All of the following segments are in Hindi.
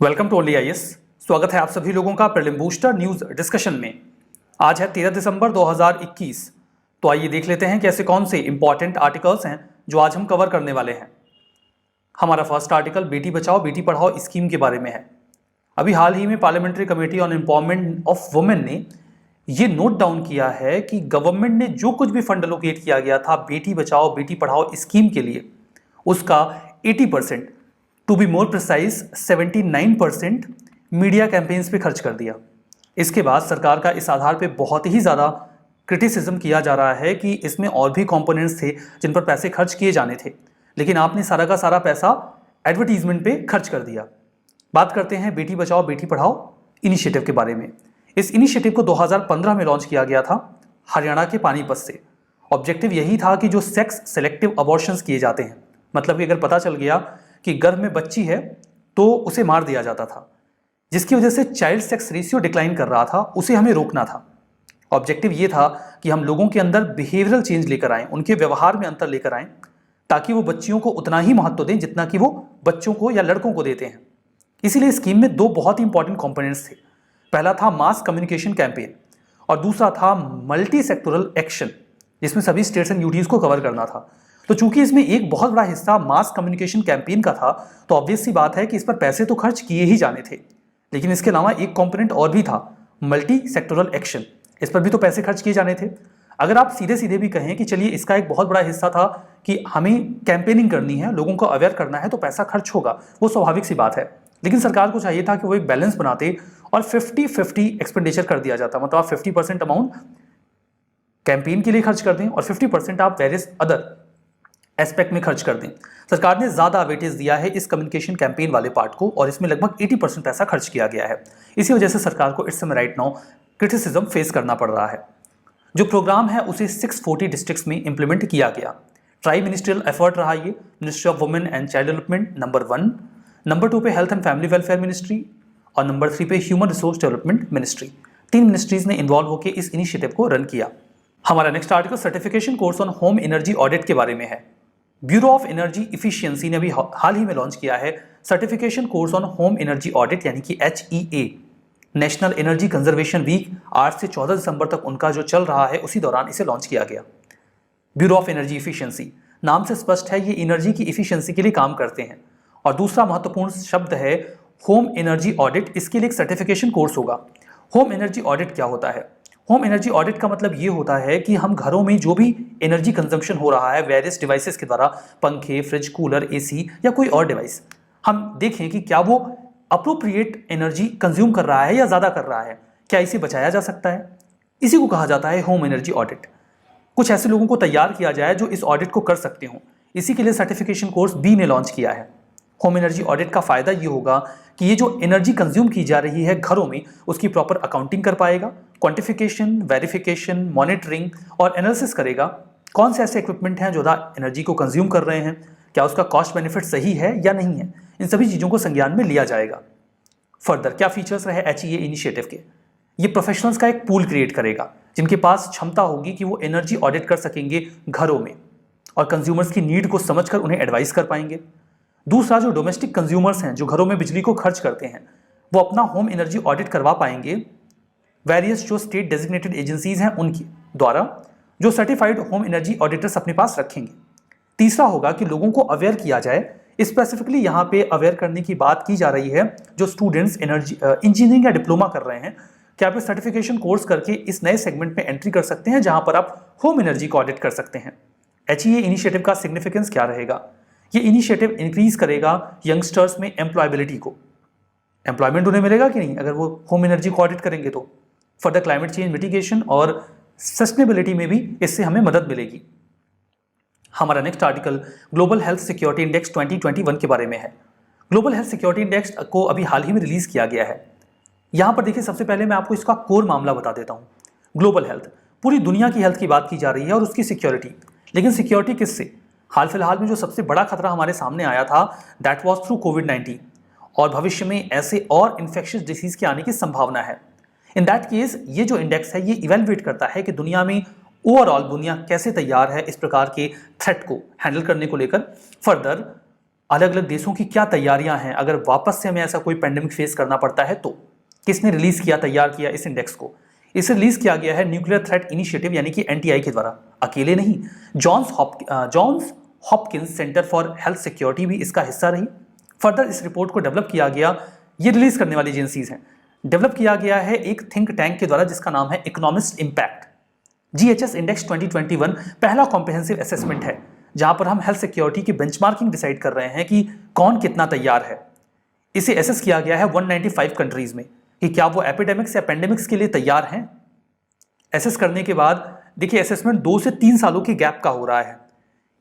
Welcome to only IAS. स्वागत है आप सभी लोगों का प्रीलिम बूस्टर न्यूज डिस्कशन में। आज है 13 दिसंबर 2021। तो आइए देख लेते हैं कि ऐसे कौन से इंपॉर्टेंट आर्टिकल्स हैं जो आज हम कवर करने वाले हैं। हमारा first article Beti Bachao Beti Padhao scheme के बारे में है। अभी हाल ही में parliamentary committee on empowerment of women ने ये नोट डाउन किया है कि गवर्नमेंट ने जो कुछ भी फंड एलोकेट किया गया था बेटी बचाओ बेटी पढ़ाओ स्कीम के लिए, उसका 80%, to be more precise 79% media campaigns पे खर्च कर दिया। इसके बाद सरकार का इस आधार पे बहुत ही ज़्यादा क्रिटिसिज्म किया जा रहा है कि इसमें और भी कंपोनेंट्स थे जिन पर पैसे खर्च किए जाने थे, लेकिन आपने सारा का सारा पैसा एडवर्टीजमेंट पे खर्च कर दिया। बात करते हैं बेटी बचाओ बेटी पढ़ाओ इनिशिएटिव के बारे में। इस इनिशिएटिव को 2015 में लॉन्च किया गया था हरियाणा के पानीपत से। ऑब्जेक्टिव यही था कि जो सेक्स सेलेक्टिव अबॉर्शंस किए जाते हैं, मतलब कि अगर पता चल गया कि गर्भ में बच्ची है तो उसे मार दिया जाता था, जिसकी वजह से चाइल्ड सेक्स रेशियो डिक्लाइन कर रहा था, उसे हमें रोकना था। ऑब्जेक्टिव ये था कि हम लोगों के अंदर बिहेवियरल चेंज लेकर आएं, उनके व्यवहार में अंतर लेकर आएं, ताकि वो बच्चियों को उतना ही महत्व दें जितना कि वो बच्चों को या लड़कों को देते हैं। इसीलिए स्कीम में दो बहुत ही इंपॉर्टेंट कंपोनेंट्स थे। पहला था मास कम्युनिकेशन कैंपेन और दूसरा था मल्टी सेक्टोरल एक्शन, जिसमें सभी स्टेट्स एंड यूटीज को कवर करना था। तो चूंकि इसमें एक बहुत बड़ा हिस्सा मास कम्युनिकेशन कैंपेन का था, तो ऑब्वियस सी बात है कि इस पर पैसे तो खर्च किए ही जाने थे, लेकिन इसके अलावा एक कंपोनेंट और भी था, मल्टी सेक्टोरल एक्शन। इस पर भी तो पैसे खर्च किए जाने थे। अगर आप सीधे सीधे भी कहें कि चलिए इसका एक बहुत बड़ा हिस्सा था कि हमें कैंपेनिंग करनी है, लोगों को अवेयर करना है, तो पैसा खर्च होगा, वो स्वाभाविक सी बात है। लेकिन सरकार को चाहिए था कि वो एक बैलेंस बनाते और 50-50 एक्सपेंडिचर कर दिया जाता। मतलब आप 50% अमाउंट कैंपेन के लिए खर्च कर दें और 50% आप वेरियस अदर एस्पेक्ट में खर्च कर दें। सरकार ने ज्यादा वेटेज दिया है इस कम्युनिकेशन कैंपेन वाले पार्ट को और इसमें लगभग 80% पैसा खर्च किया गया है। इसी वजह से सरकार को इस समय राइट नाउ क्रिटिसिज्म फेस करना पड़ रहा है। जो प्रोग्राम है उसे 640 डिस्ट्रिक्ट्स में इंप्लीमेंट किया गया। ट्राई मिनिस्ट्रियल एफर्ट रहा ये। Ministry of women and child development number 1, number 2 पे health and family welfare ministry और नंबर 3 पे human resource development ministry. 3 ministries ने इन्वॉल्व होकर इस इनिशिएटिव को रन किया। हमारा next article certification course on home energy audit के बारे में है। ब्यूरो ऑफ एनर्जी इफिशियंसी ने भी हाल ही में लॉन्च किया है certification course on home energy audit, यानी कि HEA। National energy conservation week 8 से 14 दिसंबर तक उनका जो चल रहा है, उसी दौरान इसे लॉन्च किया गया। ब्यूरो ऑफ एनर्जी इफिशियंसी, नाम से स्पष्ट है ये एनर्जी की इफिशियंसी के लिए काम करते हैं। और दूसरा महत्वपूर्ण शब्द है होम एनर्जी ऑडिट। इसके लिए एक सर्टिफिकेशन कोर्स होगा। होम एनर्जी ऑडिट क्या होता है? होम एनर्जी ऑडिट का मतलब ये होता है कि हम घरों में जो भी एनर्जी कंजम्पशन हो रहा है वेरियस डिवाइसेस के द्वारा, पंखे, फ्रिज, कूलर, AC या कोई और डिवाइस, हम देखें कि क्या वो अप्रोप्रिएट एनर्जी कंज्यूम कर रहा है या ज़्यादा कर रहा है, क्या इसे बचाया जा सकता है। इसी को कहा जाता है होम एनर्जी ऑडिट। कुछ ऐसे लोगों को तैयार किया जाए जो इस ऑडिट को कर सकते हों। इसी के लिए सर्टिफिकेशन कोर्स B ने लॉन्च किया है। होम एनर्जी ऑडिट का फायदा ये होगा कि ये जो एनर्जी कंज्यूम की जा रही है घरों में, उसकी प्रॉपर अकाउंटिंग कर पाएगा, क्वांटिफिकेशन, वेरिफिकेशन, मॉनिटरिंग और एनालिसिस करेगा। कौन से ऐसे इक्विपमेंट हैं जो एनर्जी को कंज्यूम कर रहे हैं, क्या उसका कॉस्ट बेनिफिट सही है या नहीं है, इन सभी चीज़ों को संज्ञान में लिया जाएगा। फर्दर क्या फीचर्स रहे HEA इनिशिएटिव के? ये प्रोफेशनल्स का एक पूल क्रिएट करेगा जिनके पास क्षमता होगी कि वो एनर्जी ऑडिट कर सकेंगे घरों में और कंज्यूमर्स की नीड को समझकर उन्हें एडवाइस कर पाएंगे। दूसरा, जो डोमेस्टिक कंज्यूमर्स हैं जो घरों में बिजली को खर्च करते हैं, वो अपना होम एनर्जी ऑडिट करवा पाएंगे वेरियस जो स्टेट डेजिग्नेटेड एजेंसीज हैं उनके द्वारा, जो सर्टिफाइड होम एनर्जी ऑडिटर्स अपने पास रखेंगे। तीसरा होगा कि लोगों को अवेयर किया जाए। स्पेसिफिकली यहाँ पे अवेयर करने की बात की जा रही है जो स्टूडेंट्स एनर्जी इंजीनियरिंग या डिप्लोमा कर रहे हैं, क्या आप सर्टिफिकेशन कोर्स करके इस नए सेगमेंट में एंट्री कर सकते हैं जहां पर आप होम एनर्जी को ऑडिट कर सकते हैं। HEA इनिशिएटिव का सिग्निफिकेंस क्या रहेगा? ये इनिशिएटिव इंक्रीज करेगा यंगस्टर्स में एम्प्लॉयबिलिटी को। एम्प्लॉयमेंट उन्हें मिलेगा कि नहीं अगर वो होम एनर्जी को ऑडिट करेंगे तो। फर्दर क्लाइमेट चेंज मिटिगेशन और सस्टेनेबिलिटी में भी इससे हमें मदद मिलेगी। हमारा next article global health security index 2021 के बारे में है। ग्लोबल हेल्थ सिक्योरिटी इंडेक्स को अभी हाल ही में रिलीज किया गया है। यहाँ पर देखिए, सबसे पहले मैं आपको इसका कोर मामला बता देता हूँ। ग्लोबल हेल्थ, पूरी दुनिया की हेल्थ की बात की जा रही है और उसकी सिक्योरिटी। लेकिन सिक्योरिटी किससे? हाल फिलहाल में जो सबसे बड़ा खतरा हमारे सामने आया था दैट वाज थ्रू कोविड-19 और भविष्य में ऐसे और इन्फेक्शियस डिसीज के आने की संभावना है। इन दैट केस ये जो इंडेक्स है ये इवेलुएट करता है कि दुनिया में ओवरऑल दुनिया कैसे तैयार है इस प्रकार के थ्रेट को हैंडल करने को लेकर। फर्दर अलग अलग देशों की क्या तैयारियां हैं अगर वापस से हमें ऐसा कोई पेंडेमिक फेस करना पड़ता है तो। किसने रिलीज किया, तैयार किया इस इंडेक्स को? इसे रिलीज किया गया है न्यूक्लियर थ्रेट इनिशिएटिव यानी कि एनटीआई के द्वारा। अकेले नहीं, Johns Hopkins Center for Health Security भी इसका हिस्सा रही। फर्दर इस रिपोर्ट को डेवलप किया गया, ये रिलीज करने वाली एजेंसीज हैं, डेवलप किया गया है एक थिंक टैंक के द्वारा जिसका नाम है इकोनॉमिस्ट इम्पैक्ट। जीएचएस इंडेक्स 2021 पहला कॉम्प्रिहेंसिव असेसमेंट है जहां पर हम हेल्थ सिक्योरिटी की बेंचमार्किंग डिसाइड कर रहे हैं कि कौन कितना तैयार है। इसे एसेस किया गया है 195 कंट्रीज में कि क्या वो एपिडेमिक्स या पेंडेमिक्स के लिए तैयार हैं। एसेस करने के बाद देखिए असेसमेंट 2 से 3 सालों के गैप का हो रहा है।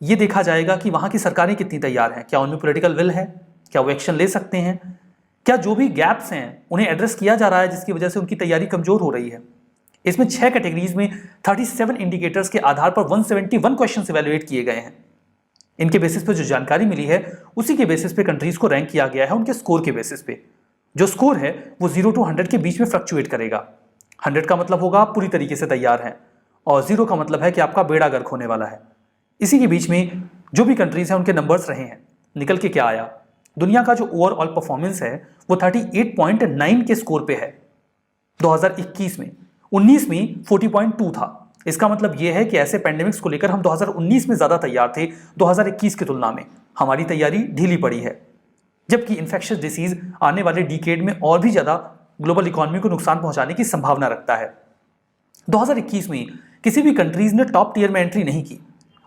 ये देखा जाएगा कि वहां की सरकारें कितनी तैयार हैं, क्या उनमें पॉलिटिकल विल है, क्या वो एक्शन ले सकते हैं, क्या जो भी गैप्स हैं उन्हें एड्रेस किया जा रहा है जिसकी वजह से उनकी तैयारी कमजोर हो रही है। इसमें 6 कैटेगरीज में 37 इंडिकेटर्स के आधार पर 171 क्वेश्चंस इवैल्यूएट किए गए हैं। इनके बेसिस पे जो जानकारी मिली है उसी के बेसिस पे कंट्रीज को रैंक किया गया है उनके स्कोर के बेसिस पे। जो स्कोर है वो 0 to 100 के बीच में फ्लक्चुएट करेगा। 100 का मतलब होगा आप पूरी तरीके से तैयार हैं और 0 का मतलब है कि आपका बेड़ा गर्क होने वाला है। इसी के बीच में जो भी कंट्रीज हैं उनके नंबर्स रहे हैं। निकल के क्या आया? दुनिया का जो ओवरऑल परफॉर्मेंस है वो 38.9 के स्कोर पे है 2021 में। 19 में 40.2 था। इसका मतलब यह है कि ऐसे पेंडेमिक्स को लेकर हम 2019 में ज्यादा तैयार थे 2021 की तुलना में। हमारी तैयारी ढीली पड़ी है, जबकि इन्फेक्शियस डिसीज आने वाले डिकेड में और भी ज्यादा ग्लोबल इकोनॉमी को नुकसान पहुंचाने की संभावना रखता है। 2021 में किसी भी कंट्रीज ने टॉप टीयर में एंट्री नहीं की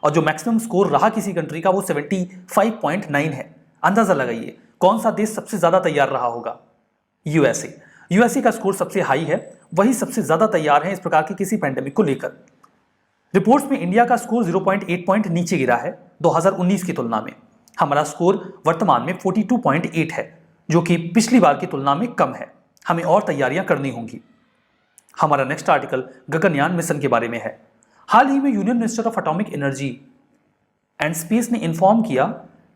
और जो मैक्सिमम स्कोर रहा किसी कंट्री का वो 75.9 है। अंदाजा लगाइए कौन सा देश सबसे ज्यादा तैयार रहा होगा? यूएसए। यूएसए का स्कोर सबसे हाई है, वही सबसे ज्यादा तैयार है इस प्रकार के किसी पेंडेमिक को लेकर। रिपोर्ट्स में इंडिया का स्कोर 0.8 पॉइंट नीचे गिरा है 2019 की तुलना में। हमारा स्कोर वर्तमान में 42.8 है जो कि पिछली बार की तुलना में कम है। हमें और तैयारियां करनी होंगी। हमारा नेक्स्ट आर्टिकल गगनयान मिशन के बारे में है। हाल ही में union minister of atomic energy and space ने इन्फॉर्म किया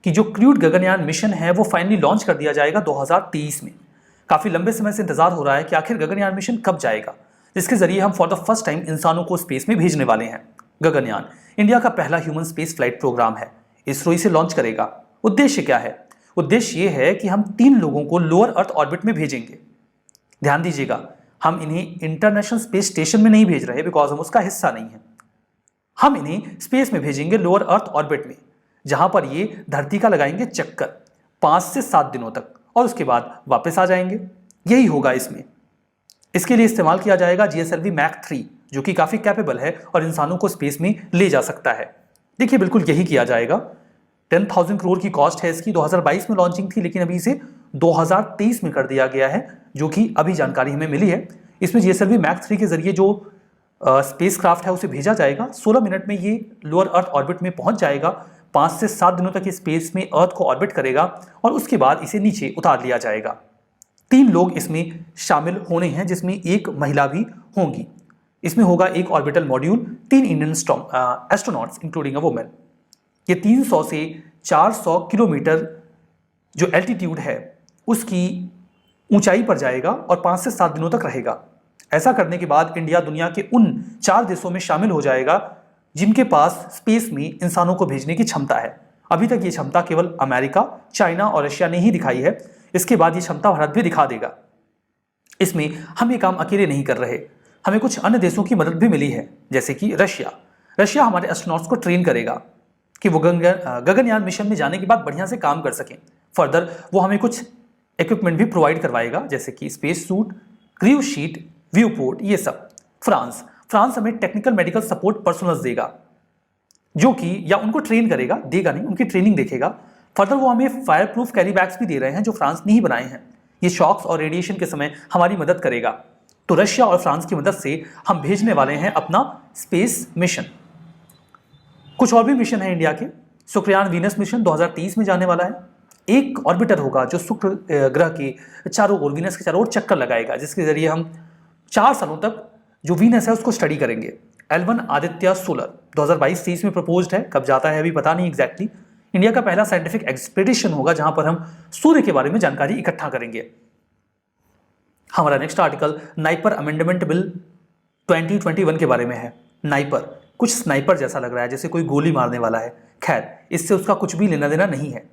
कि जो क्रूड गगनयान मिशन है वो फाइनली लॉन्च कर दिया जाएगा 2023 में। काफी लंबे समय से इंतजार हो रहा है कि आखिर गगनयान मिशन कब जाएगा, जिसके जरिए हम फॉर द फर्स्ट टाइम इंसानों को स्पेस में भेजने वाले हैं। गगनयान इंडिया का पहला ह्यूमन स्पेस फ्लाइट प्रोग्राम है। इसरो इसे लॉन्च करेगा। उद्देश्य क्या है? उद्देश्य ये है कि हम 3 लोगों को लोअर अर्थ ऑर्बिट में भेजेंगे। ध्यान दीजिएगा, हम इन्हें इंटरनेशनल स्पेस स्टेशन में नहीं भेज रहे बिकॉज हम उसका हिस्सा नहीं है। हम इन्हें स्पेस में भेजेंगे लोअर अर्थ ऑर्बिट में, जहां पर ये धरती का लगाएंगे चक्कर 5 से 7 दिनों तक और उसके बाद वापस आ जाएंगे। यही होगा इसमें। इसके लिए इस्तेमाल किया जाएगा GSLV Mach 3 जो कि काफी कैपेबल है और इंसानों को स्पेस में ले जा सकता है। देखिए बिल्कुल यही किया जाएगा। 10,000 करोड़ की कॉस्ट है इसकी। 2022 में लॉन्चिंग थी लेकिन अभी इसे 2023 में कर दिया गया है, जो कि अभी जानकारी हमें मिली है। इसमें GSLV Mach 3 के जरिए जो स्पेस क्राफ्ट है उसे भेजा जाएगा। 16 मिनट में ये लोअर अर्थ ऑर्बिट में पहुंच जाएगा। 5 से 7 दिनों तक ये स्पेस में अर्थ को ऑर्बिट करेगा और उसके बाद इसे नीचे उतार लिया जाएगा। 3 लोग इसमें शामिल होने हैं जिसमें एक महिला भी होंगी। इसमें होगा एक orbital module, 3 Indian astronauts including a women. ये 300 से 400 किलोमीटर जो एल्टीट्यूड है उसकी ऊंचाई पर जाएगा और 5 से 7 दिनों तक रहेगा। ऐसा करने के बाद इंडिया दुनिया के उन 4 देशों में शामिल हो जाएगा जिनके पास स्पेस में इंसानों को भेजने की क्षमता है। अभी तक ये क्षमता केवल अमेरिका, चाइना और रशिया ने ही दिखाई है। इसके बाद ये क्षमता भारत भी दिखा देगा। इसमें हम ये काम अकेले नहीं कर रहे, हमें कुछ अन्य देशों की मदद भी मिली है, जैसे कि रशिया हमारे एस्ट्रोनॉट्स को ट्रेन करेगा कि वो गगनयान मिशन में जाने के बाद बढ़िया से काम कर सकें। फर्दर वो हमें कुछ इक्विपमेंट भी प्रोवाइड करवाएगा, जैसे कि space suit, crew sheet, view port, ये सब। फ्रांस हमें टेक्निकल मेडिकल सपोर्ट पर्सनल्स देगा, जो कि या उनको ट्रेन करेगा, देगा नहीं, उनकी ट्रेनिंग देखेगा। फर्दर वो हमें फायर प्रूफ कैरी बैग्स भी दे रहे हैं जो फ्रांस ने ही बनाए हैं। ये शॉक्स और रेडिएशन के समय हमारी मदद करेगा। तो रशिया और फ्रांस की मदद से हम भेजने वाले हैं अपना स्पेस मिशन। कुछ और भी मिशन है इंडिया के। शुक्रयान वीनस मिशन 2023 में जाने वाला है। एक ऑर्बिटर होगा जो शुक्र ग्रह के चारों ओर, वीनस के चारों ओर चक्कर लगाएगा, जिसके जरिए हम 4 सालों तक जो वीनस है उसको स्टडी करेंगे। L1 आदित्य सोलर 2022-23 में प्रपोज्ड है, कब जाता है अभी पता नहीं एग्जैक्टली। इंडिया का पहला साइंटिफिक एक्सपेडिशन होगा जहां पर हम सूर्य के बारे में जानकारी इकट्ठा करेंगे। हमारा next article NIPER amendment bill 2021 के बारे में है। नाइपर कुछ स्नाइपर जैसा लग रहा है, जैसे कोई गोली मारने वाला है। खैर, इससे उसका कुछ भी लेना देना नहीं है।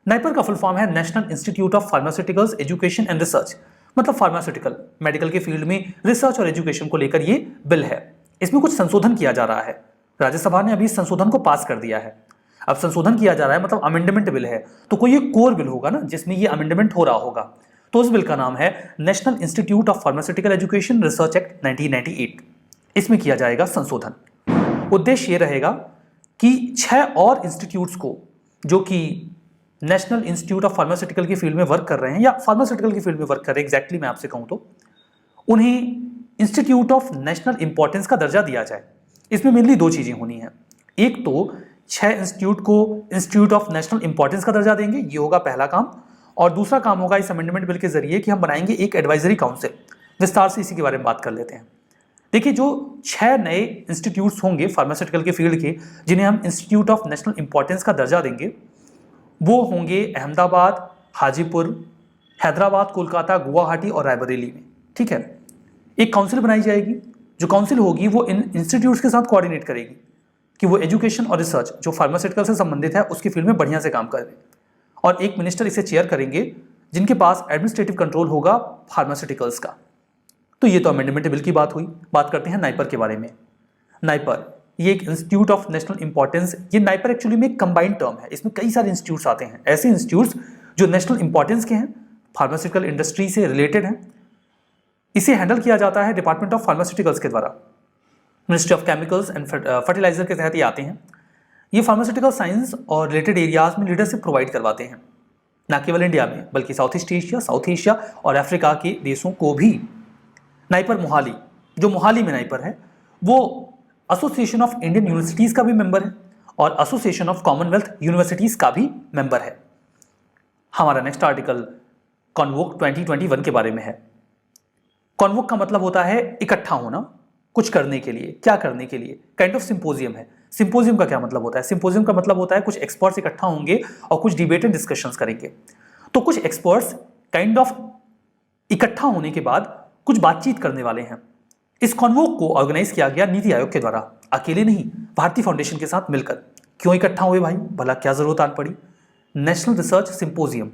नाइपर का फुल फॉर्म है national institute of pharmaceuticals education and research, मतलब फार्मास्यूटिकल मेडिकल के फील्ड में रिसर्च और एजुकेशन को लेकर ये बिल है। इसमें कुछ संशोधन किया जा रहा है। राज्यसभा ने अभी इस संशोधन को पास कर दिया है। अब संशोधन किया जा रहा है मतलब अमेंडमेंट बिल है, तो कोई एक कोर बिल होगा ना जिसमें ये अमेंडमेंट हो रहा होगा। तो उस बिल का नाम है national institute of pharmaceutical education research act 1998। इसमें किया जाएगा संशोधन। उद्देश्य ये रहेगा कि 6 और इंस्टीट्यूट्स को जो कि नेशनल इंस्टीट्यूट ऑफ फार्मास्यूटिकल की फील्ड में वर्क कर रहे हैं या फार्मास्यूटिकल की फील्ड में वर्क कर रहे हैं, एग्जैक्टली मैं आपसे कहूं तो उन्हें इंस्टीट्यूट ऑफ नेशनल इंपॉर्टेंस का दर्जा दिया जाए। इसमें मेनली 2 चीजें होनी है। एक तो 6 इंस्टीट्यूट को इंस्टीट्यूट ऑफ नेशनल इंपॉर्टेंस का दर्जा देंगे, ये होगा पहला काम। और दूसरा काम होगा इस अमेंडमेंट बिल के जरिए कि हम बनाएंगे एक एडवाइजरी काउंसिल। विस्तार से इसी के बारे में बात कर लेते हैं। देखिए, जो 6 नए इंस्टीट्यूट्स होंगे फार्मास्यूटिकल के फील्ड के जिन्हें हम इंस्टीट्यूट ऑफ नेशनल इंपॉर्टेंस का दर्जा देंगे, वो होंगे अहमदाबाद, हाजीपुर, हैदराबाद, कोलकाता, गुवाहाटी और रायबरेली में। ठीक है, एक काउंसिल बनाई जाएगी। जो काउंसिल होगी वो इन इंस्टीट्यूट्स के साथ कोऑर्डिनेट करेगी कि वो एजुकेशन और रिसर्च जो फार्मास्यूटिकल से संबंधित है उसकी फील्ड में बढ़िया से काम करें। और एक मिनिस्टर इसे चेयर करेंगे जिनके पास एडमिनिस्ट्रेटिव कंट्रोल होगा फार्मास्यूटिकल्स का। तो ये तो अमेंडमेंट बिल की बात हुई। बात करते हैं नाइपर के बारे में। नाइपर ये एक इंस्टीट्यूट ऑफ नेशनल इंपॉर्टेंस, ये नाइपर एक्चुअली में एक कंबाइंड टर्म है। इसमें कई सारे इंस्टीट्यूट्स आते हैं, ऐसे इंस्टीट्यूट्स जो नेशनल इंपॉर्टेंस के हैं, फार्मास्यूटिकल इंडस्ट्री से रिलेटेड हैं। इसे हैंडल किया जाता है डिपार्टमेंट ऑफ फार्मास्यूटिकल्स के द्वारा, Ministry of Chemicals and Fertilizer के तहत ये आते हैं। ये फार्मास्यूटिकल साइंस और रिलेटेड एरियाज में लीडरशिप प्रोवाइड करवाते हैं, न केवल इंडिया में बल्कि South East Asia, South Asia और अफ्रीका के देशों को भी। नाइपर मोहाली, जो मोहाली में नाइपर है, वो एसोसिएशन ऑफ इंडियन यूनिवर्सिटीज़ का भी मेंबर है और एसोसिएशन ऑफ कॉमनवेल्थ यूनिवर्सिटीज़ का भी मेंबर है। हमारा नेक्स्ट आर्टिकल कॉन्वोक 2021 के बारे में है। कॉन्वोक का मतलब होता है इकट्ठा होना कुछ करने के लिए। क्या करने के लिए? काइंड ऑफ सिंपोजियम है। सिंपोजियम का क्या मतलब होता है? सिंपोजियम का मतलब होता है कुछ एक्सपर्ट्स इकट्ठा होंगे और कुछ डिबेट एंड डिस्कशंस करेंगे। तो कुछ एक्सपर्ट्स काइंड ऑफ इकट्ठा होने के बाद कुछ बातचीत करने वाले हैं। इस कॉन्वोक को ऑर्गेनाइज किया गया नीति आयोग के द्वारा, अकेले नहीं, भारतीय फाउंडेशन के साथ मिलकर। क्यों इकट्ठा हुए भाई? भला क्या जरूरत आन पड़ी? नेशनल रिसर्च सिंपोजियम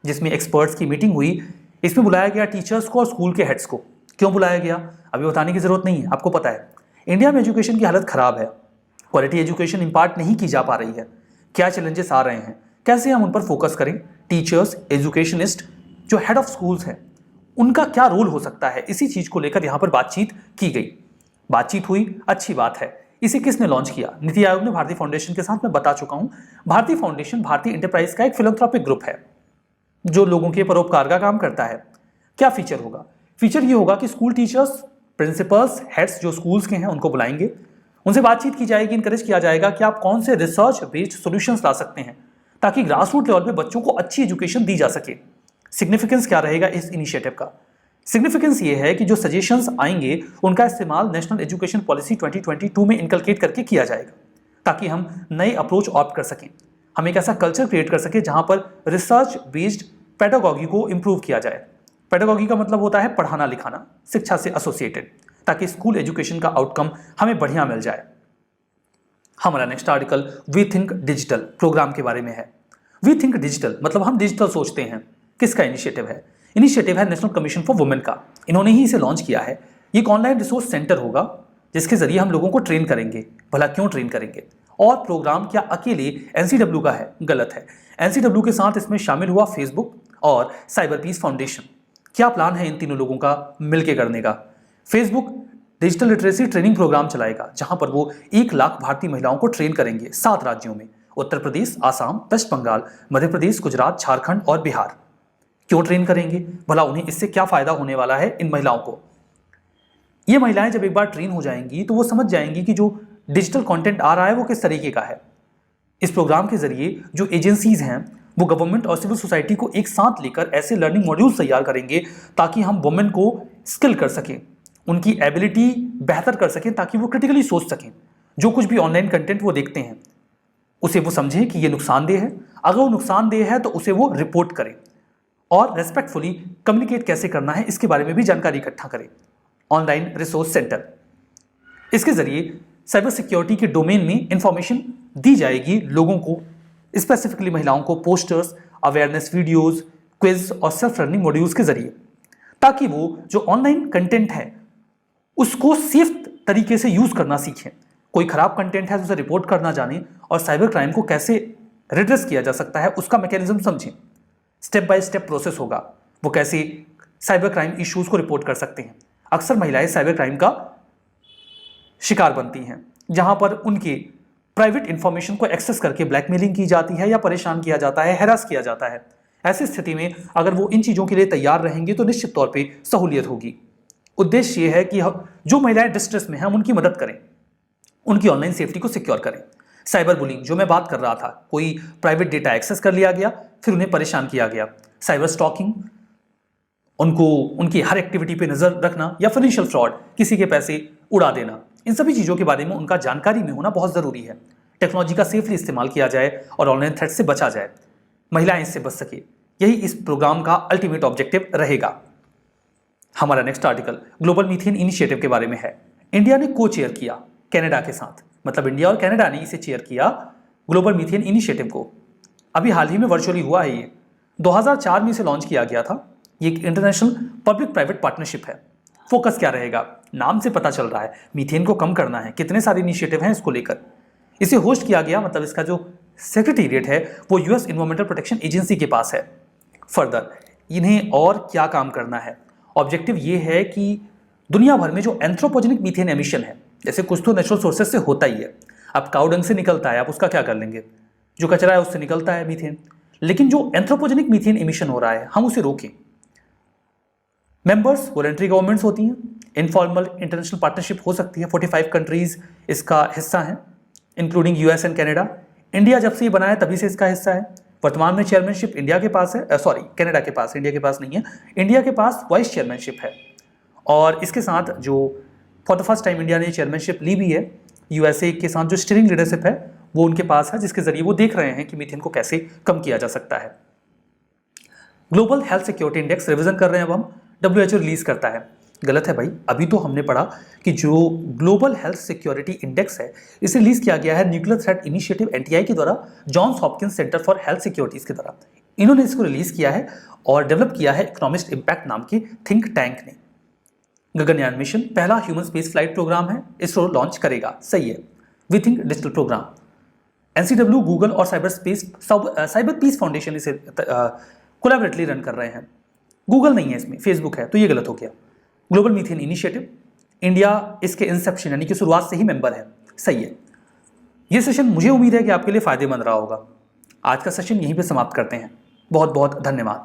जिसमें एक्सपर्ट्स की मीटिंग हुई, इसमें बुलाया गया टीचर्स को और स्कूल के हेड्स को। क्यों बुलाया गया अभी बताने की जरूरत नहीं है, आपको पता है। इंडिया में एजुकेशन की हालत खराब है, क्वालिटी एजुकेशन इम्पार्ट नहीं की जा पा रही है। क्या चैलेंजेस आ रहे हैं, कैसे हम उन पर फोकस करें? टीचर्स, एजुकेशनिस्ट, जो हेड ऑफ स्कूल्स हैं, उनका क्या रोल हो सकता है, इसी चीज को लेकर यहां पर बातचीत की गई। बातचीत हुई, अच्छी बात है। इसे किसने लॉन्च किया? नीति आयोग ने भारतीय फाउंडेशन के साथ। मैं बता चुका हूं, भारतीय फाउंडेशन भारतीय एंटरप्राइज का एक फिलैंथ्रोपिक ग्रुप है जो लोगों के परोपकार का काम करता है। क्या फीचर होगा? फीचर ये होगा कि स्कूल टीचर्स, प्रिंसिपल्स, हेड्स जो स्कूल्स के हैं उनको बुलाएंगे, उनसे बातचीत की जाएगी, इनकरेज किया जाएगा कि आप कौन से रिसर्च बेस्ड सॉल्यूशंस ला सकते हैं ताकि ग्रास रूट लेवल पे बच्चों को अच्छी एजुकेशन दी जा सके। सिग्निफिकेंस क्या रहेगा इस इनिशिएटिव का? सिग्निफिकेंस ये है कि जो सजेशंस आएंगे उनका इस्तेमाल नेशनल एजुकेशन पॉलिसी 2022 में इनकलकेट करके किया जाएगा ताकि हम नए अप्रोच ऑप्ट कर सकें। हम एक ऐसा कल्चर क्रिएट कर सकें जहां पर रिसर्च बेस्ड पेडागॉगी को इंप्रूव किया जाए। पेडागॉगी का मतलब होता है पढ़ाना लिखाना, शिक्षा से एसोसिएटेड, ताकि स्कूल एजुकेशन का आउटकम हमें बढ़िया मिल जाए। हमारा next article We Think Digital Programme के बारे में है। वी थिंक डिजिटल मतलब हम डिजिटल सोचते हैं। किसका इनिशिएटिव है? इनिशिएटिव है नेशनल कमीशन फॉर वुमेन का। इन्होंने ही इसे लॉन्च किया है। ये एक ऑनलाइन रिसोर्स सेंटर होगा जिसके जरिए हम लोगों को ट्रेन करेंगे। भला क्यों ट्रेन करेंगे? और प्रोग्राम क्या अकेले एनसीडब्ल्यू का है? गलत है। एनसीडब्ल्यू के साथ इसमें शामिल हुआ फेसबुक और साइबर पीस फाउंडेशन। क्या प्लान है इन तीनों लोगों का मिलकर करने का? Facebook digital literacy training programme चलाएगा जहां पर वो 1 लाख भारतीय महिलाओं को ट्रेन करेंगे 7 राज्यों में, उत्तर प्रदेश, आसाम, वेस्ट बंगाल, मध्य प्रदेश, गुजरात, झारखंड और बिहार। क्यों ट्रेन करेंगे? भला उन्हें इससे क्या फायदा होने वाला है इन महिलाओं को? ये महिलाएं जब एक बार ट्रेन हो जाएंगी तो वो समझ जाएंगी कि जो डिजिटल कंटेंट आ रहा है वो किस तरीके का है। इस प्रोग्राम के जरिए जो एजेंसीज हैं वो गवर्नमेंट और सिविल सोसाइटी को एक साथ लेकर ऐसे लर्निंग मॉड्यूल्स तैयार करेंगे ताकि हम वुमेन को स्किल कर सकें, उनकी एबिलिटी बेहतर कर सकें, ताकि वो क्रिटिकली सोच सकें। जो कुछ भी ऑनलाइन कंटेंट वो देखते हैं उसे वो समझें कि ये नुकसानदेह है। अगर वो नुकसानदेह है तो उसे वो रिपोर्ट करें और रेस्पेक्टफुली कम्युनिकेट कैसे करना है इसके बारे में भी जानकारी इकट्ठा करें। ऑनलाइन रिसोर्स सेंटर, इसके जरिए साइबर सिक्योरिटी के डोमेन में इंफॉर्मेशन दी जाएगी लोगों को, स्पेसिफिकली महिलाओं को। पोस्टर्स, अवेयरनेस वीडियोस, क्विज और सेल्फ लर्निंग मॉड्यूल्स के जरिए, ताकि वो जो ऑनलाइन कंटेंट है उसको सेफ तरीके से यूज करना सीखें। कोई खराब कंटेंट है तो उसे रिपोर्ट करना जाने और साइबर क्राइम को कैसे रिड्रेस किया जा सकता है उसका मैकेनिज्म समझें। स्टेप बाय स्टेप प्रोसेस होगा, वो कैसे साइबर क्राइम इश्यूज को रिपोर्ट कर सकते हैं। अक्सर महिलाएं साइबर क्राइम का शिकार बनती हैं, जहां पर उनके प्राइवेट इंफॉर्मेशन को एक्सेस करके ब्लैकमेलिंग की जाती है या परेशान किया जाता है, हैरास किया जाता है। ऐसी स्थिति में अगर वो इन चीजों के लिए तैयार रहेंगे तो निश्चित तौर पे सहूलियत होगी। उद्देश्य ये है कि जो महिलाएं डिस्ट्रेस में हैं हम उनकी मदद करें, उनकी ऑनलाइन सेफ्टी को सिक्योर करें। साइबर बुलिंग जो मैं बात कर रहा था, कोई प्राइवेट डेटा एक्सेस कर लिया गया फिर उन्हें परेशान किया गया। साइबर स्टॉकिंग, उनको उनकी हर एक्टिविटी पे नजर रखना, या फाइनेंशियल फ्रॉड, किसी के पैसे उड़ा देना, इन सभी चीजों के बारे में उनका जानकारी में होना बहुत जरूरी है। टेक्नोलॉजी का सेफली इस्तेमाल किया जाए और ऑनलाइन थ्रेट से बचा जाए, महिलाएं इससे बच सके, यही इस प्रोग्राम का अल्टीमेट ऑब्जेक्टिव रहेगा। हमारा next article global methane initiative के बारे में है। इंडिया ने को चेयर किया कनाडा के साथ, मतलब इंडिया और कनाडा ने इसे चेयर किया ग्लोबल मीथेन इनिशिएटिव को। अभी हाल ही में वर्चुअली हुआ है, ये 2004 में इसे लॉन्च किया गया था। ये एक इंटरनेशनल पब्लिक प्राइवेट पार्टनरशिप है। फोकस क्या रहेगा, नाम से पता चल रहा है, मीथेन को कम करना है। कितने सारे इनिशिएटिव हैं इसको लेकर। इसे होस्ट किया गया, मतलब इसका जो सेक्रेटेरिएट है वो यूएस एनवायरमेंटल प्रोटेक्शन एजेंसी के पास है। फर्दर इन्हें और क्या काम करना है, ऑब्जेक्टिव ये है कि दुनिया भर में जो एंथ्रोपोजेनिक मीथेन एमिशन है, जैसे कुछ तो नेचुरल सोर्सेज से होता ही है, अब काऊ डंग से निकलता है, आप उसका क्या कर लेंगे, जो कचरा है उससे निकलता है मीथेन, लेकिन जो एंथ्रोपोजेनिक मीथेन एमिशन हो रहा है हम उसे रोकें। मेंबर्स वॉलंटरी गवर्नमेंट्स होती हैं, इनफॉर्मल इंटरनेशनल पार्टनरशिप हो सकती है। 45 कंट्रीज इसका हिस्सा हैं, including US and Canada. India जब से ये बना है तभी से इसका हिस्सा है। वर्तमान में चेयरमैनशिप इंडिया के पास है, कनाडा के पास, इंडिया के पास नहीं है। इंडिया के पास वाइस चेयरमैनशिप है, और इसके साथ जो for the first time India ने चेयरमैनशिप ली भी है, यूएसए के साथ जो स्टीयरिंग लीडरशिप है वो उनके पास है, जिसके जरिए वो देख रहे हैं कि मीथेन को कैसे कम किया जा सकता है। Global health security index revision कर रहे हैं अब हम, WHO रिलीज करता है। गलत है भाई, अभी तो हमने पढ़ा कि जो ग्लोबल हेल्थ सिक्योरिटी इंडेक्स है इसे रिलीज किया गया है न्यूक्लियर थ्रेट इनिशिएटिव NTI के द्वारा, Johns Hopkins Center for health securities के द्वारा। इन्होंने इसको रिलीज किया है और डेवलप किया है इकोनॉमिस्ट इम्पैक्ट नाम के थिंक टैंक ने। गगनयान मिशन पहला ह्यूमन स्पेस फ्लाइट प्रोग्राम है, इसरो लॉन्च करेगा, सही है। We Think Digital Programme, NCW, Google और साइबर पीस फाउंडेशन इसे कोलैबोरेटली रन कर रहे हैं। गूगल नहीं है इसमें, फेसबुक है, तो ये गलत हो गया। ग्लोबल मीथेन इनिशिएटिव, इंडिया इसके इंसेप्शन यानी कि शुरुआत से ही मेंबर है, सही है। ये सेशन मुझे उम्मीद है कि आपके लिए फायदेमंद रहा होगा। आज का सेशन यहीं पे समाप्त करते हैं। बहुत बहुत धन्यवाद।